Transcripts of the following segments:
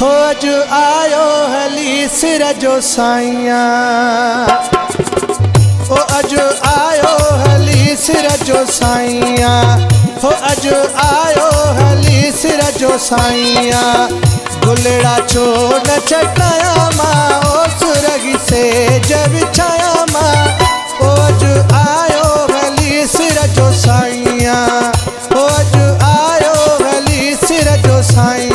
हो अॼु आयो हली सिर जो साईं हो अॼु आयो हली सिर जो साईं हो अॼु आयो हली सिर जो साईं गुलड़ा छो न चटाया मां ओ सुरगी से जब छाया मां ओ अॼु आयो हली सिर जो साईं हो अॼु आयो हली सिर जो साईं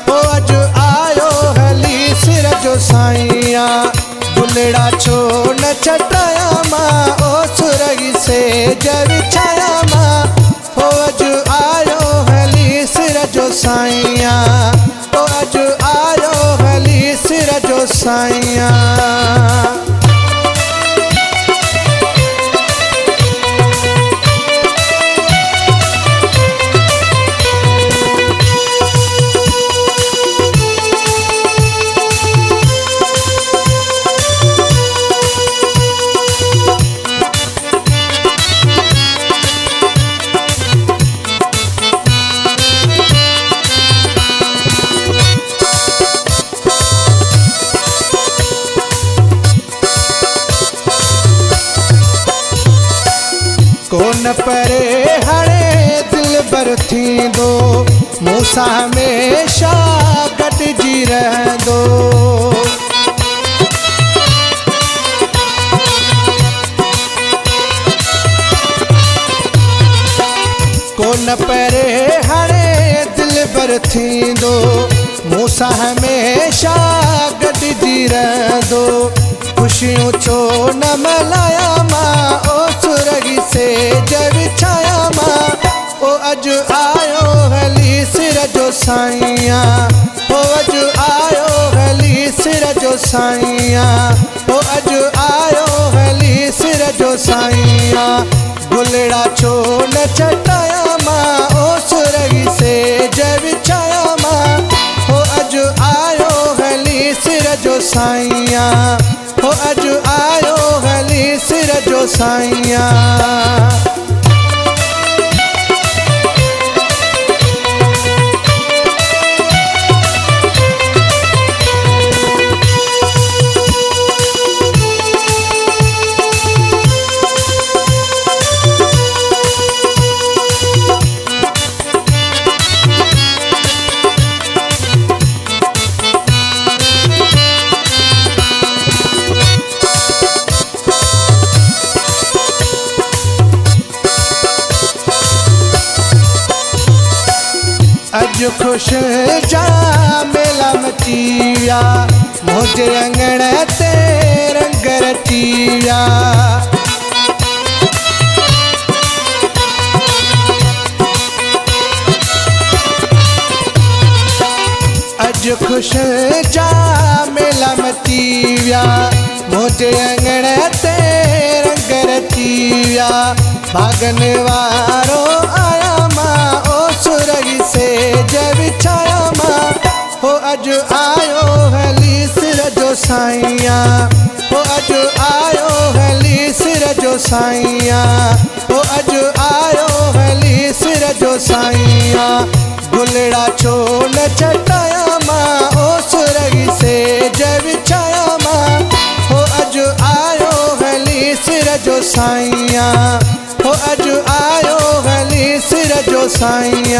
हो अॼु आयो हली सिर जो साईं गुलड़ा छो न चटाया मां ओ सुरगी से जब छाया मां हो अॼु आयो हली सिर जो साईं हो अॼु आयो हली सिर जो साईं कोन परे हणे दिल बर थींदो मूंसां हमेशा गॾिजी रहंदो कोन परे हणे दिल बर थींदो मूंसां हमेशा गॾिजी रहंदो खुशियूं छो न मल्हाया मां ओ सुरगी से जब छाया मां ओ अॼु आयो हली सिर जो साईं हो अॼु आयो हली सिर जो साईं हो अॼु आयो हली सिर जो साईं गुलड़ा छो न चटाया मां ओ सुरगी से जब छाया मां हो अॼु आयो हली सिर जो साईं हो अॼु आयो हली सिर जो साईं अॼु ख़ुशि जा मेला मची विया मुंहिंजे अंगण ते रंग रची विया अॼु ख़ुशि जा मेला मची विया मुंहिंजे अंगण ते रंग रची विया भागन वारो आया मां ओ सुरगी से जब छाया मां हो अॼु आयो हली सिर जो साईं हो अॼु आयो हली सिर जो साईं हो अॼु आयो हली सिर जो साईं गुलड़ा छो न चटाया मां ओ सुरगी से जब छाया मां हो अॼु आयो हली सिर जो साईं हो अॼु आयो हली सिर जो साईं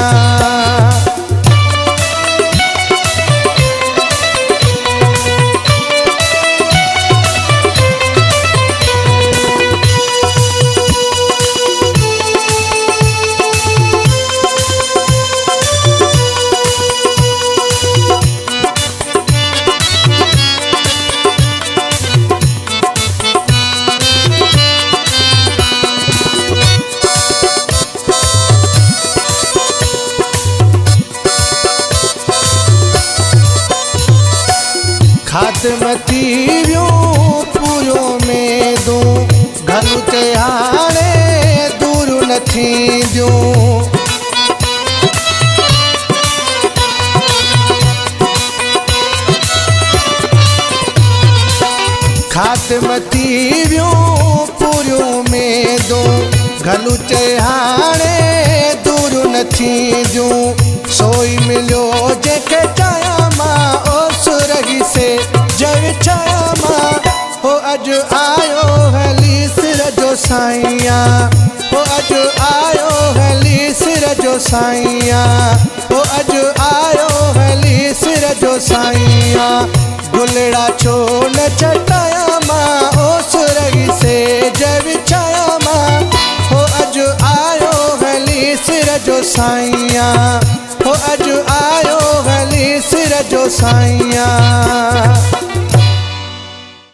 खातमती वियूं पूरो में दूं घरु ते हाणे दूर न थींदियूं खातमती वियूं पूरो में दूं घरु ते हाणे दूर न थींदियूं सोई मिलियो जंहिंखे चाहियां मां साईया हो अॼु आयो हली सिर जो साईया हो अॼु आयो हली सिर जो साईया गुलड़ा छो न चटाया मां ओ सुरगी से विछाया मां हो अॼु आयो हली सिर जो साईया हो अॼु आयो हली सिर जो साईया।